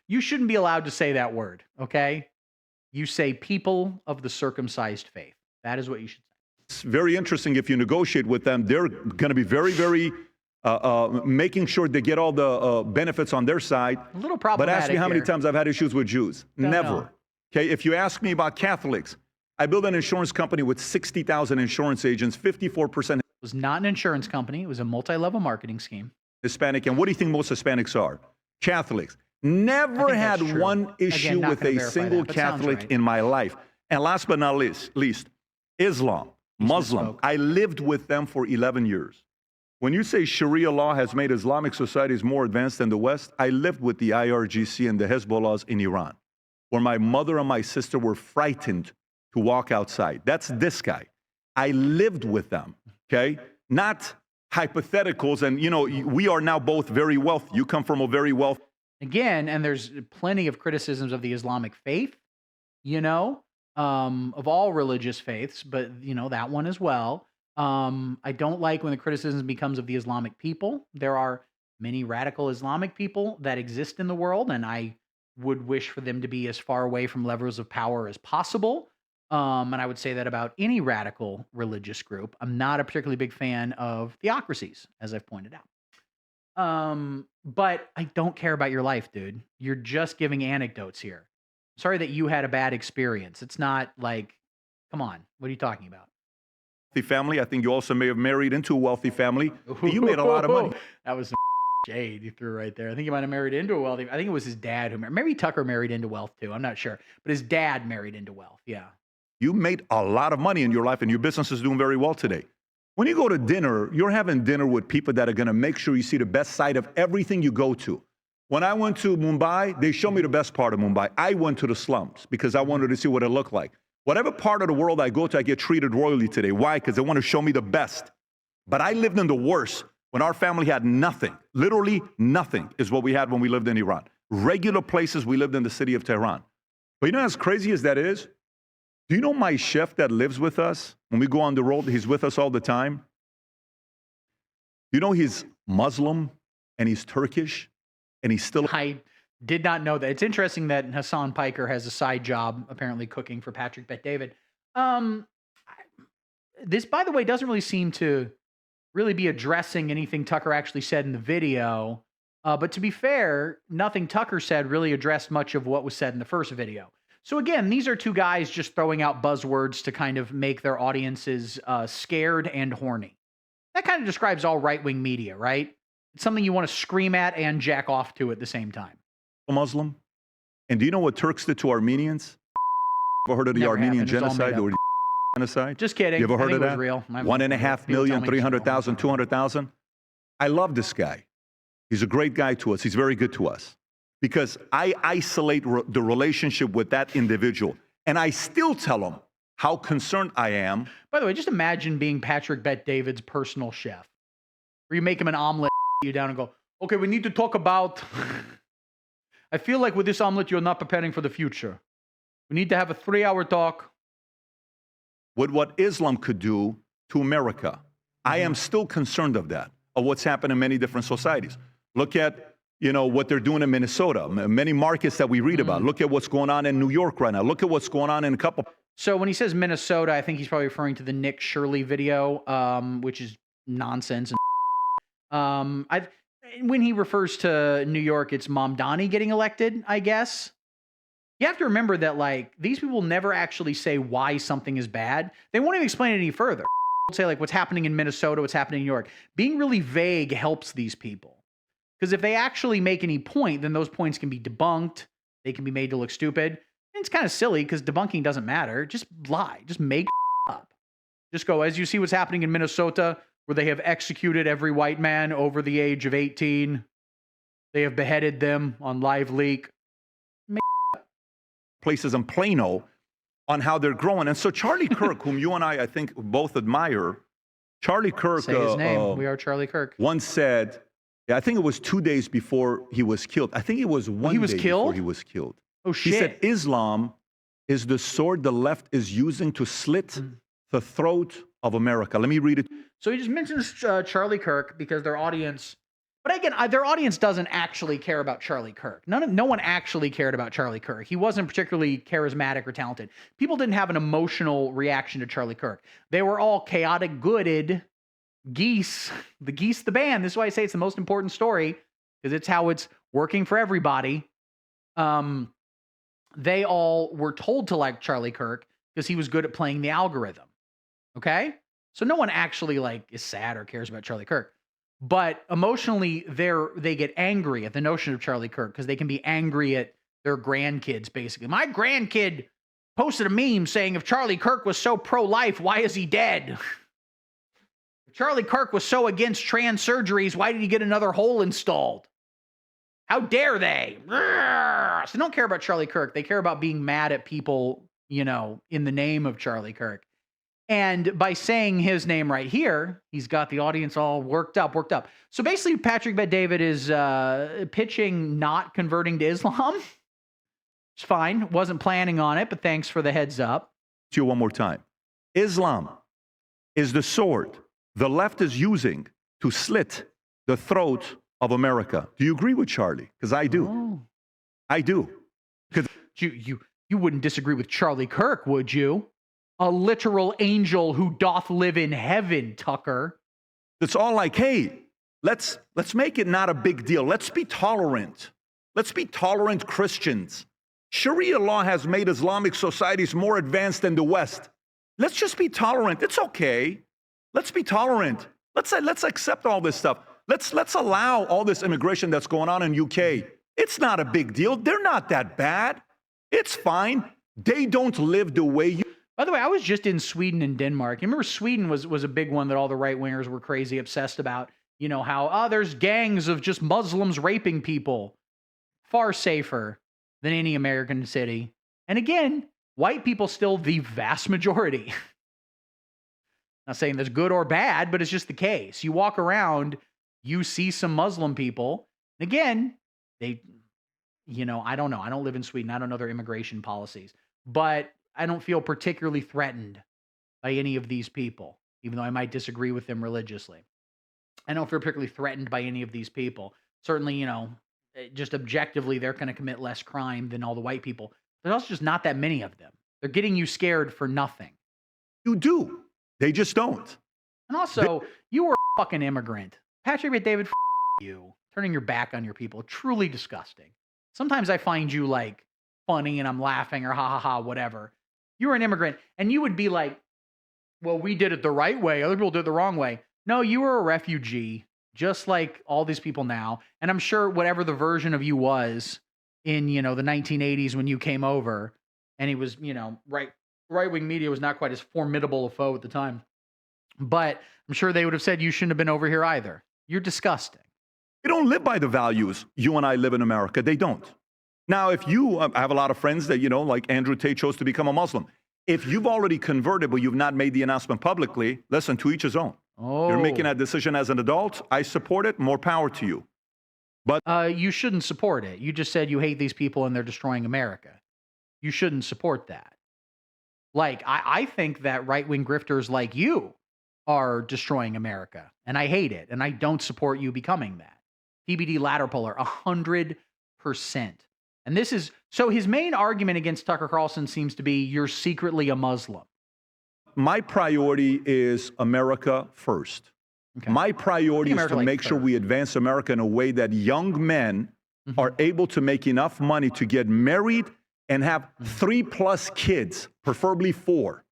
S1: You shouldn't be allowed to say that word, okay? You say people of the circumcised faith. That is what you should say.
S3: it's very interesting if you negotiate with them. They're going to be very, very making sure they get all the benefits on their side.
S1: A little
S3: But
S1: problematic
S3: ask me how many
S1: here.
S3: times I've had issues with Jews.
S1: Don't
S3: Never.
S1: know.
S3: Okay, if you ask me about Catholics, I built an insurance company with 60,000 insurance agents, 54%
S1: It was not an insurance company. It was a multi-level marketing scheme.
S3: Hispanic. And what do you think most Hispanics are? Catholics. Never
S1: think
S3: had
S1: that's true.
S3: one
S1: Again,
S3: issue
S1: not
S3: with
S1: gonna
S3: a
S1: verify
S3: single
S1: that, but sounds
S3: Catholic
S1: right.
S3: in my life. And last but not least, Islam, Muslim.
S1: misspoke.
S3: I lived with them for 11 years. When you say Sharia law has made Islamic societies more advanced than the West, I lived with the IRGC and the Hezbollahs in Iran, where my mother and my sister were frightened to walk outside. That's this guy. I lived with them, okay? Not hypotheticals. And, you know, we are now both very wealthy. You come from a very wealthy.
S1: Again, and there's plenty of criticisms of the Islamic faith, of all religious faiths, but, that one as well. I don't like when the criticism becomes of the Islamic people. There are many radical Islamic people that exist in the world, and I would wish for them to be as far away from levels of power as possible. And I would say that about any radical religious group. I'm not a particularly big fan of theocracies, as I've pointed out. But I don't care about your life, dude. You're just giving anecdotes here. Sorry that you had a bad experience. It's not like, come on, what are you talking about?
S3: family. I think you also may have married into a wealthy family. You made a lot of money.
S1: That was some shade you threw right there. I think he might have married into a wealthy. I think it was his dad who married. Maybe Tucker married into wealth too. I'm not sure, but his dad married into wealth. Yeah.
S3: You made a lot of money in your life, and your business is doing very well today. When you go to dinner, you're having dinner with people that are going to make sure you see the best side of everything you go to. When I went to Mumbai, they showed me the best part of Mumbai. I went to the slums because I wanted to see what it looked like. Whatever part of the world I go to, I get treated royally today. Why? Because they want to show me the best. But I lived in the worst when our family had nothing. Literally nothing is what we had when we lived in Iran. Regular places, we lived in the city of Tehran. But you know, as crazy as that is, Do you know my chef that lives with us? When we go on the road, he's with us all the time. You know he's Muslim and he's Turkish and he's still...
S1: I did not know that. It's interesting that Hassan Piker has a side job, apparently cooking for Patrick Bet-David. This, by the way, doesn't really seem to really be addressing anything Tucker actually said in the video. But to be fair, nothing Tucker said really addressed much of what was said in the first video. So again, these are two guys just throwing out buzzwords to kind of make their audiences scared and horny. That kind of describes all right-wing media, right? It's something you want to scream at and jack off to at the same time.
S3: Muslim. And do you know what Turks did to Armenians? Ever heard of the
S1: Never
S3: Armenian
S1: happened. It's all made
S3: genocide?
S1: up.
S3: Or genocide?
S1: Just kidding.
S3: You ever heard
S1: I
S3: of
S1: think it
S3: that?
S1: was real.
S3: 1.5 million, 300,000, 200,000. I love this guy. He's a great guy to us. He's very good to us. Because I isolate the relationship with that individual. And I still tell him how concerned I am.
S1: By the way, just imagine being Patrick Bet-David's personal chef. Where you make him an omelet, you down and go, okay, we need to talk about... I feel like with this omelet, you're not preparing for the future. We need to have a 3-hour talk.
S3: With what Islam could do to America. I am still concerned of that, of what's happened in many different societies. Look at, what they're doing in Minnesota, many markets that we read about. Look at what's going on in New York right now. Look at what's going on in a couple.
S1: So when he says Minnesota, I think he's probably referring to the Nick Shirley video, which is nonsense. And when he refers to New York, it's Mamdani getting elected, I guess. You have to remember that, these people never actually say why something is bad. They won't even explain it any further. They'll say, what's happening in Minnesota, what's happening in New York. Being really vague helps these people. Because if they actually make any point, then those points can be debunked. They can be made to look stupid. And it's kind of silly because debunking doesn't matter. Just lie. Just make up. Just go, as you see what's happening in Minnesota, where they have executed every white man over the age of 18. They have beheaded them on live leak.
S3: Places in Plano on how they're growing. And so Charlie Kirk, whom you and I think, both admire, Charlie Kirk.
S1: Say his name. We are Charlie Kirk.
S3: Once said, I think it was 2 days before he was killed. I think it was one day before he was killed.
S1: Oh, shit.
S3: He said, Islam is the sword the left is using to slit the throat of America. Let me read it.
S1: So he just mentions Charlie Kirk because their audience... But again, their audience doesn't actually care about Charlie Kirk. No one actually cared about Charlie Kirk. He wasn't particularly charismatic or talented. People didn't have an emotional reaction to Charlie Kirk. They were all chaotic, gooded geese. The Geese, the band. This is why I say it's the most important story, because it's how it's working for everybody. They all were told to like Charlie Kirk because he was good at playing the algorithm. Okay? So no one actually is sad or cares about Charlie Kirk. But emotionally, they get angry at the notion of Charlie Kirk because they can be angry at their grandkids, basically. My grandkid posted a meme saying, if Charlie Kirk was so pro-life, why is he dead? If Charlie Kirk was so against trans surgeries, why did he get another hole installed? How dare they? So they don't care about Charlie Kirk. They care about being mad at people, in the name of Charlie Kirk. And by saying his name right here, he's got the audience all worked up. So basically, Patrick Bet-David is pitching not converting to Islam. It's fine. Wasn't planning on it, but thanks for the heads up.
S3: To you one more time. Islam is the sword the left is using to slit the throat of America. Do you agree with Charlie? Because I do.
S1: Oh.
S3: I do. Because
S1: you wouldn't disagree with Charlie Kirk, would you? A literal angel who doth live in heaven, Tucker.
S3: It's all like, hey, let's make it not a big deal. Let's be tolerant. Let's be tolerant Christians. Sharia law has made Islamic societies more advanced than the West. Let's just be tolerant. It's okay. Let's be tolerant. Let's accept all this stuff. Let's allow all this immigration that's going on in UK. It's not a big deal. They're not that bad. It's fine. They don't live the way you.
S1: By the way, I was just in Sweden and Denmark. You remember Sweden was a big one that all the right-wingers were crazy obsessed about. How, there's gangs of just Muslims raping people. Far safer than any American city. And again, white people still the vast majority. Not saying that's good or bad, but it's just the case. You walk around, you see some Muslim people. And again, they, I don't know. I don't live in Sweden. I don't know their immigration policies. But I don't feel particularly threatened by any of these people, even though I might disagree with them religiously. I don't feel particularly threatened by any of these people. Certainly, just objectively, they're going to commit less crime than all the white people. There's also just not that many of them. They're getting you scared for nothing.
S3: You do. They just don't.
S1: And also, you were a fucking immigrant. Patrick McDavid, you. Turning your back on your people. Truly disgusting. Sometimes I find you like funny and I'm laughing or ha ha ha, whatever. You were an immigrant and you would be like, well, we did it the right way. Other people did it the wrong way. No, you were a refugee, just like all these people now. And I'm sure whatever the version of you was in, the 1980s when you came over, and he was, right-wing media was not quite as formidable a foe at the time. But I'm sure they would have said you shouldn't have been over here either. You're disgusting.
S3: They don't live by the values you and I live in America. They don't. Now, if you I have a lot of friends that, like Andrew Tate chose to become a Muslim. If you've already converted, but you've not made the announcement publicly, listen, to each his own.
S1: Oh.
S3: You're making that decision as an adult. I support it. More power to you. But
S1: you shouldn't support it. You just said you hate these people and they're destroying America. You shouldn't support that. Like, I think that right-wing grifters like you are destroying America, and I hate it, and I don't support you becoming that. TBD ladder puller, 100%. And this is, so his main argument against Tucker Carlson seems to be you're secretly a Muslim.
S3: my priority is America first.
S1: Okay.
S3: My priority is to make sure we advance America in a way that young men are able to make enough money to get married and have 3+ kids, preferably 4,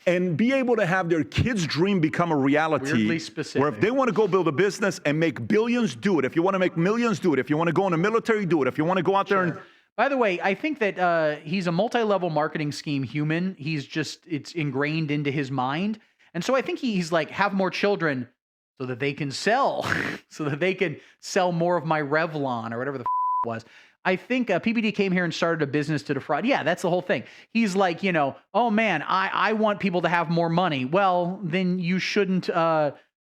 S3: and be able to have their kids' dream become a reality.
S1: Weirdly specific.
S3: Where if they want to go build a business and make billions, do it. If you want to make millions, do it. If you want to go in the military, do it. If you want to go out there and...
S1: By the way, I think that he's a multi-level marketing scheme human. He's just, it's ingrained into his mind. And so I think he's like, have more children so that they can sell, so that they can sell more of my Revlon or whatever the it was. I think PBD came here and started a business to defraud. Yeah, that's the whole thing. He's like, you know, oh man, I want people to have more money. Well, then you shouldn't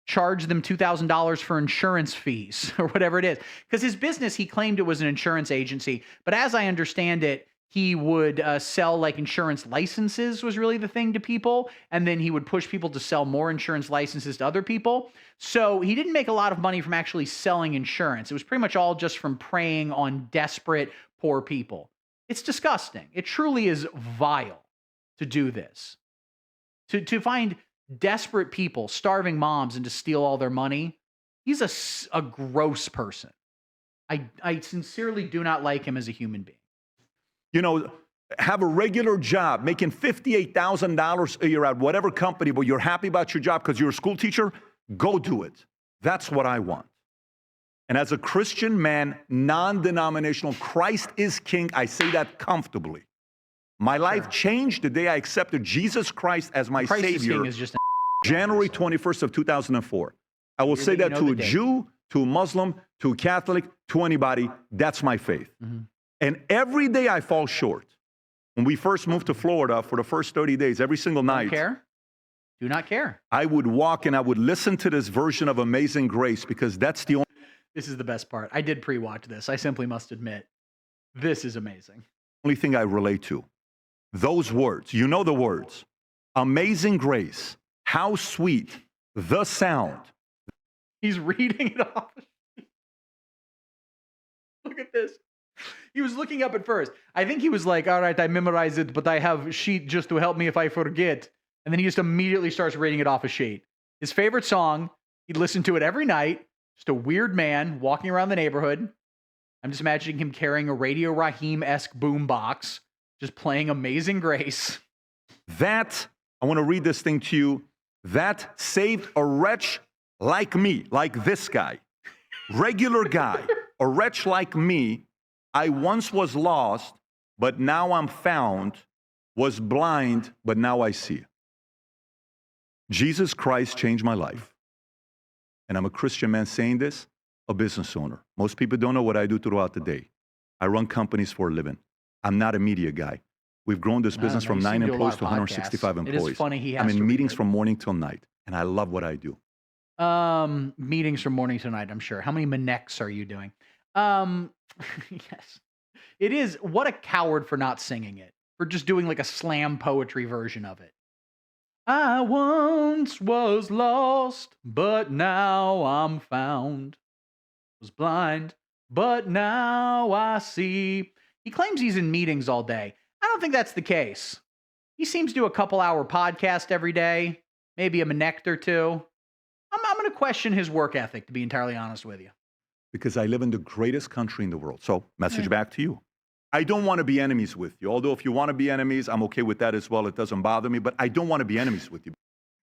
S1: charge them $2,000 for insurance fees or whatever it is. Because his business, he claimed it was an insurance agency. But as I understand it, he would sell like insurance licenses was really the thing to people. And then he would push people to sell more insurance licenses to other people. So he didn't make a lot of money from actually selling insurance. It was pretty much all just from preying on desperate, poor people. It's disgusting. It truly is vile to do this. To find desperate people, starving moms, and to steal all their money. He's a gross person. I sincerely do not like him as a human being.
S3: You know, have a regular job, making $58,000 a year at whatever company, but you're happy about your job because you're a school teacher, go do it. That's what I want. And as a Christian man, non-denominational, Christ is king, I say that comfortably. My life changed the day I accepted Jesus Christ as my
S1: Christ
S3: Savior,
S1: is king is just
S3: January 21st of 2004. I will say that to a Jew, to a Muslim, to a Catholic, to anybody, that's my faith. And every day I fall short. When we first moved to Florida for the first 30 days, every single night.
S1: Don't care. Do not care.
S3: I would walk and I would listen to this version of Amazing Grace because that's the only.
S1: This is the best part. I did pre-watch this. I simply must admit, this is amazing.
S3: Only thing I relate to. Those words, you know the words. Amazing grace, how sweet the sound.
S1: He's reading it off. Look at this. He was looking up at first. I think he was like, all right, I memorized it, but I have a sheet just to help me if I forget. And then he just immediately starts reading it off a sheet. His favorite song, he'd listen to it every night. Just a weird man walking around the neighborhood. I'm just imagining him carrying a Radio Raheem-esque boombox, just playing Amazing Grace.
S3: That, I want to read this thing to you, that saved a wretch like me, like this guy, regular guy, a wretch like me. I once was lost, but now I'm found, was blind, but now I see. Jesus Christ changed my life. And I'm a Christian man saying this, a business owner. Most people don't know what I do throughout the day. I run companies for a living. I'm not a media guy. We've grown this business from 9 employees to 165 employees.
S1: It is funny he has
S3: I'm in
S1: to
S3: meetings
S1: read it.
S3: from morning till night, and I love what I do.
S1: Meetings from morning to night, I'm sure. How many Maneks are you doing? Yes. It is, what a coward for not singing it. for just doing like a slam poetry version of it. I once was lost, but now I'm found. Was blind, but now I see. He claims he's in meetings all day. I don't think that's the case. He seems to do a couple-hour podcast every day, maybe a minect or two. I'm going to question his work ethic, to be entirely honest with you.
S3: Because I live in the greatest country in the world. So, message back to you. I don't want to be enemies with you. Although if you want to be enemies, I'm okay with that as well. It doesn't bother me, but I don't want to be enemies with you.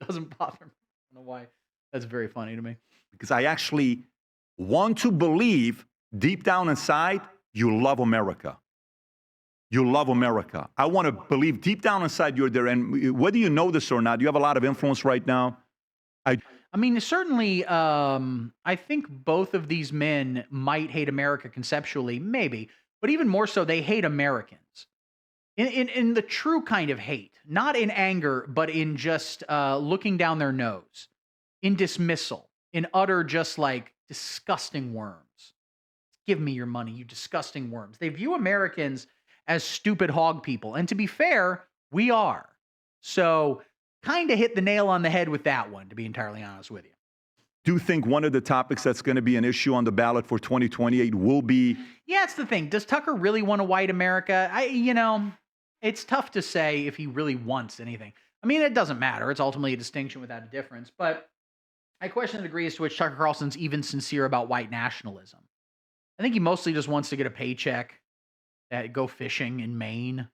S1: Doesn't bother me. I don't know why. That's very funny to me.
S3: Because I actually want to believe deep down inside you love America. You love America. I want to believe deep down inside you're there. And whether you know this or not, you have a lot of influence right now.
S1: I mean, certainly, I think both of these men might hate America conceptually, maybe, but even more so, they hate Americans in the true kind of hate, not in anger, but in just looking down their nose, in dismissal, in utter just like disgusting worms. Give me your money, you disgusting worms. They view Americans as stupid hog people. And to be fair, we are. So kind of hit the nail on the head with that one, to be entirely honest with you.
S3: Do you think one of the topics that's going to be an issue on the ballot for 2028 will be?
S1: Yeah, it's the thing. Does Tucker really want a white America? It's tough to say if he really wants anything. I mean, it doesn't matter. It's ultimately a distinction without a difference. But I question the degree to which Tucker Carlson's even sincere about white nationalism. I think he mostly just wants to get a paycheck, go fishing in Maine. I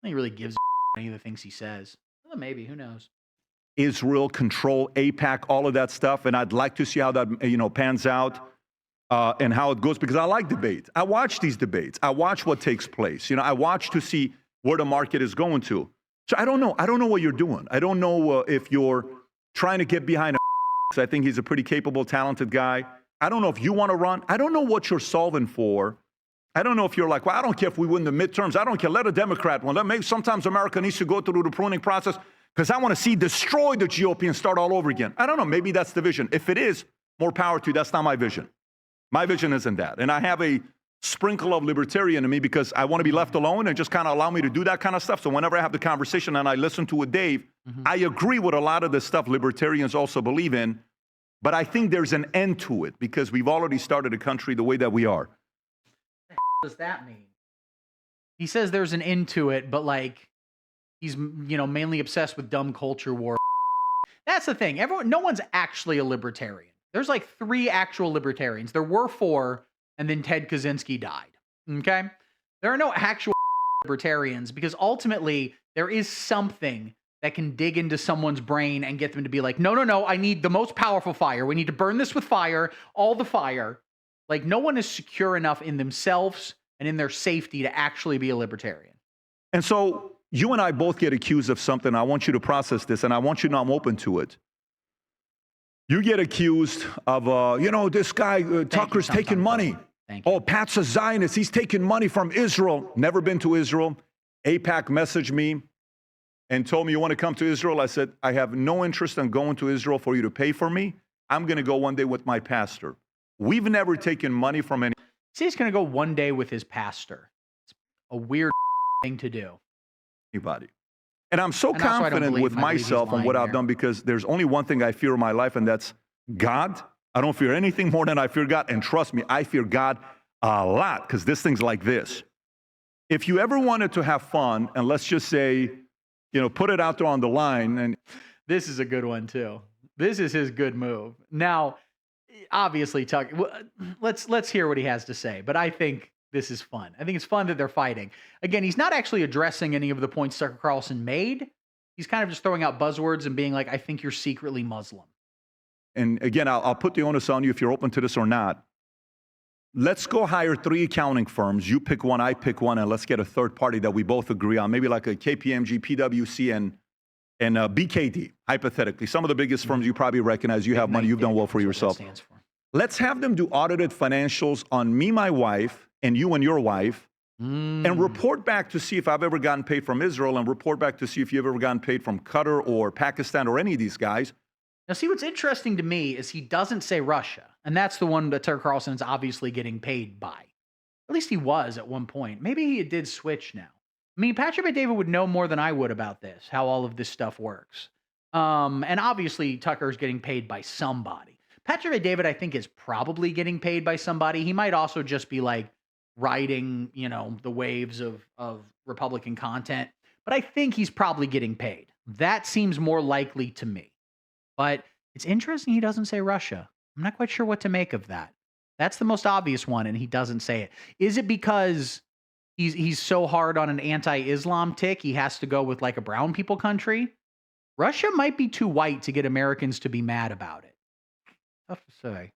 S1: think he really gives any of the things he says. Well, maybe, who knows?
S3: Israel, control, AIPAC, all of that stuff. And I'd like to see how that pans out and how it goes, because I like debates. I watch these debates. I watch what takes place. I watch to see where the market is going to. So I don't know. I don't know what you're doing. I don't know if you're trying to get behind I think he's a pretty capable, talented guy. I don't know if you want to run. I don't know what you're solving for. I don't know if you're like, well, I don't care if we win the midterms. I don't care. Let a Democrat win. Maybe sometimes America needs to go through the pruning process because I want to see destroy the GOP and start all over again. I don't know. Maybe that's the vision. If it is, more power to you. That's not my vision. My vision isn't that. And I have a sprinkle of libertarian in me because I want to be left alone and just kind of allow me to do that kind of stuff. So whenever I have the conversation and I listen to it, Dave, I agree with a lot of the stuff libertarians also believe in. But I think there's an end to it because we've already started a country the way that we are.
S1: What does that mean? He says there's an end to it, but like he's mainly obsessed with dumb culture war. That's the thing. No one's actually a libertarian. There's like 3 actual libertarians. There were 4, and then Ted Kaczynski died. Okay? There are no actual libertarians because ultimately there is something that can dig into someone's brain and get them to be like, no, I need the most powerful fire. We need to burn this with fire, all the fire. Like, no one is secure enough in themselves and in their safety to actually be a libertarian.
S3: And so you and I both get accused of something. I want you to process this, and I want you to know I'm open to it. You get accused of, this guy, Tucker's taking money.
S1: Thank you.
S3: Oh, Pat's a Zionist. He's taking money from Israel. Never been to Israel. AIPAC messaged me and told me, you want to come to Israel? I said, I have no interest in going to Israel for you to pay for me. I'm going to go one day with my pastor. We've never taken money from any.
S1: See, he's going to go one day with his pastor. It's a weird thing to do.
S3: Anybody. And I'm so confident with myself and what I've done because there's only one thing I fear in my life, and that's God. I don't fear anything more than I fear God. And trust me, I fear God a lot because this thing's like this. If you ever wanted to have fun, and let's just say, put it out there on the line. And
S1: this is a good one, too. This is his good move. Now, obviously, Tucker, let's hear what he has to say. But I think this is fun. I think it's fun that they're fighting. Again, he's not actually addressing any of the points Tucker Carlson made. He's kind of just throwing out buzzwords and being like, I think you're secretly Muslim.
S3: And again, I'll put the onus on you if you're open to this or not. Let's go hire 3 accounting firms. You pick one, I pick one, and let's get a third party that we both agree on. Maybe like a KPMG, PwC, and BKD, hypothetically. Some of the biggest firms you probably recognize. You have money. You've done well for yourself. Let's have them do audited financials on me, my wife, and you and your wife, and report back to see if I've ever gotten paid from Israel, and report back to see if you've ever gotten paid from Qatar or Pakistan or any of these guys.
S1: Now, see, what's interesting to me is he doesn't say Russia, and that's the one that Tucker Carlson is obviously getting paid by. At least he was at one point. Maybe he did switch now. I mean, Patrick Bet-David would know more than I would about this, how all of this stuff works. And obviously, Tucker's getting paid by somebody. Patrick Bet-David, I think, is probably getting paid by somebody. He might also just be like riding, the waves of Republican content. But I think he's probably getting paid. That seems more likely to me. But it's interesting he doesn't say Russia. I'm not quite sure what to make of that. That's the most obvious one, and he doesn't say it. Is it because he's so hard on an anti-Islam tick, he has to go with like a brown people country? Russia might be too white to get Americans to be mad about it. Tough to say.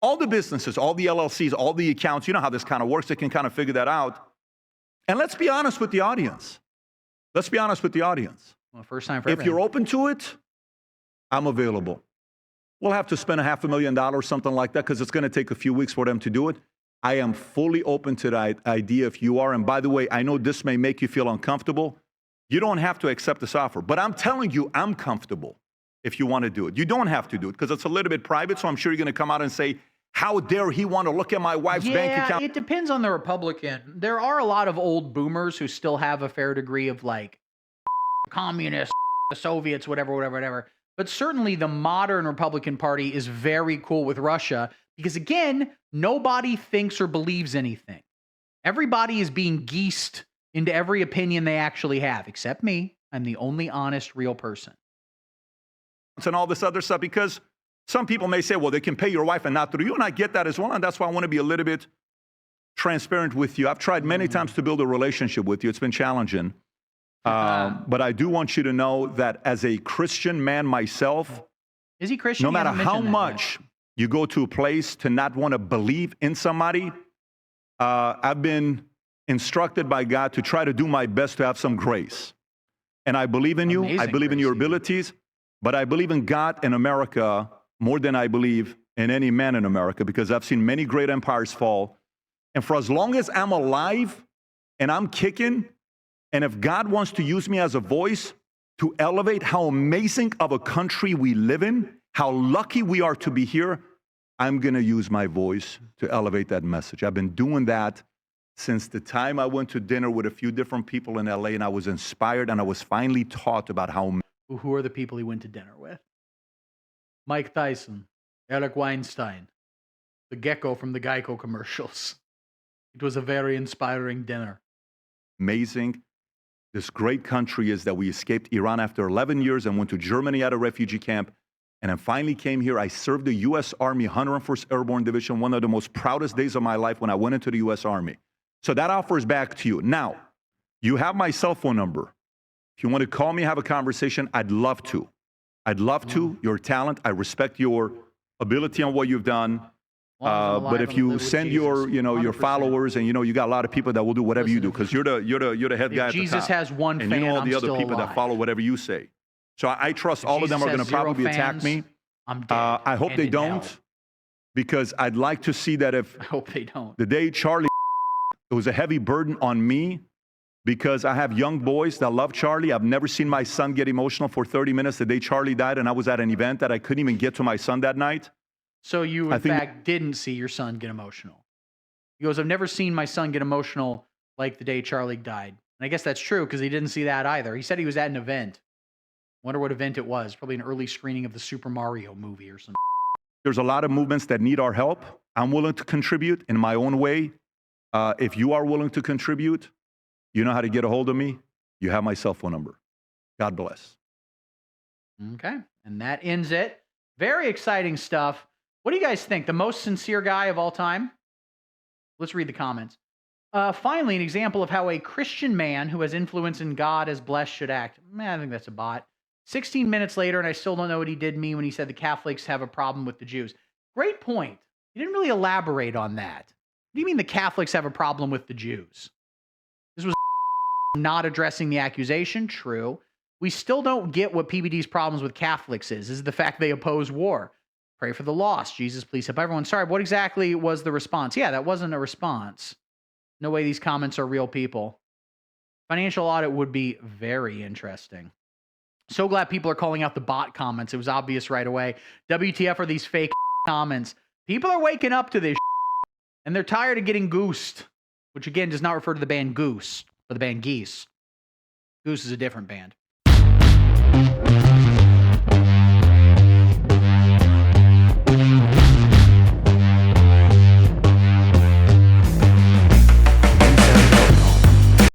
S3: All the businesses, all the LLCs, all the accounts, you know how this kind of works. They can kind of figure that out. And let's be honest with the audience. Let's be honest with the audience.
S1: Well, first time for
S3: If
S1: everything.
S3: you're open to it, I'm available. We'll have to spend $500,000, something like that, because it's going to take a few weeks for them to do it. I am fully open to that idea if you are. And by the way, I know this may make you feel uncomfortable. You don't have to accept this offer. But I'm telling you, I'm comfortable if you want to do it. You don't have to do it because it's a little bit private. So I'm sure you're going to come out and say, how dare he want to look at my wife's bank account?
S1: It depends on the Republican. There are a lot of old boomers who still have a fair degree of like communists, the Soviets, whatever. But certainly the modern Republican Party is very cool with Russia because, again, nobody thinks or believes anything. Everybody is being geesed into every opinion they actually have, except me. I'm the only honest, real person.
S3: And all this other stuff, because some people may say, well, they can pay your wife and not through you. And I get that as well. And that's why I want to be a little bit transparent with you. I've tried many times to build a relationship with you. It's been challenging. But I do want you to know that as a Christian man myself,
S1: is he Christian?
S3: No matter how much you go to a place to not want to believe in somebody, I've been instructed by God to try to do my best to have some grace. And I believe in you. I believe in your abilities. But I believe in God and America more than I believe in any man in America, because I've seen many great empires fall. And for as long as I'm alive and I'm kicking, and if God wants to use me as a voice to elevate how amazing of a country we live in, how lucky we are to be here, I'm going to use my voice to elevate that message. I've been doing that since the time I went to dinner with a few different people in LA, and I was inspired and I was finally taught about how.
S1: Who are the people he went to dinner with? Mike Tyson, Eric Weinstein, the gecko from the Geico commercials. It was a very inspiring dinner.
S3: Amazing. This great country is that we escaped Iran after 11 years and went to Germany at a refugee camp. And I finally came here. I served the U.S. Army 101st Airborne Division, one of the most proudest days of my life when I went into the U.S. Army. So that offer is back to you. Now, you have my cell phone number. If you want to call me, have a conversation, I'd love to. I'd love to. Your talent. I respect your ability on what you've done. But if you send your, your followers, and you got a lot of people that will do whatever you do, because you're the head guy at the top.
S1: Jesus has one fan,
S3: and you know all the
S1: I'm
S3: other people that follow whatever you say. So I trust all of them are going to probably attack me.
S1: I'm dead.
S3: I hope they don't, because I'd like to see that if
S1: I hope they don't.
S3: the day Charlie, it was a heavy burden on me, because I have young boys that love Charlie. I've never seen my son get emotional for 30 minutes the day Charlie died, and I was at an event that I couldn't even get to my son that night.
S1: So you, in fact, didn't see your son get emotional. He goes, I've never seen my son get emotional like the day Charlie died. And I guess that's true, because he didn't see that either. He said he was at an event. Wonder what event it was. Probably an early screening of the Super Mario movie or something.
S3: There's a lot of movements that need our help. I'm willing to contribute in my own way. If you are willing to contribute, you know how to get a hold of me. You have my cell phone number. God bless.
S1: Okay. And that ends it. Very exciting stuff. What do you guys think? The most sincere guy of all time? Let's read the comments. Finally, an example of how a Christian man who has influence in God as blessed should act. I think that's a bot. 16 minutes later, and I still don't know what he did mean when he said the Catholics have a problem with the Jews. Great point. He didn't really elaborate on that. What do you mean the Catholics have a problem with the Jews? This was not addressing the accusation. True. We still don't get what PBD's problems with Catholics is. This is the fact they oppose war. Pray for the lost. Jesus, please help everyone. Sorry, what exactly was the response? Yeah, that wasn't a response. No way these comments are real people. Financial audit would be very interesting. So glad people are calling out the bot comments. It was obvious right away. WTF are these fake comments? People are waking up to this and they're tired of getting goosed, which again does not refer to the band Goose, but the band Geese. Goose is a different band.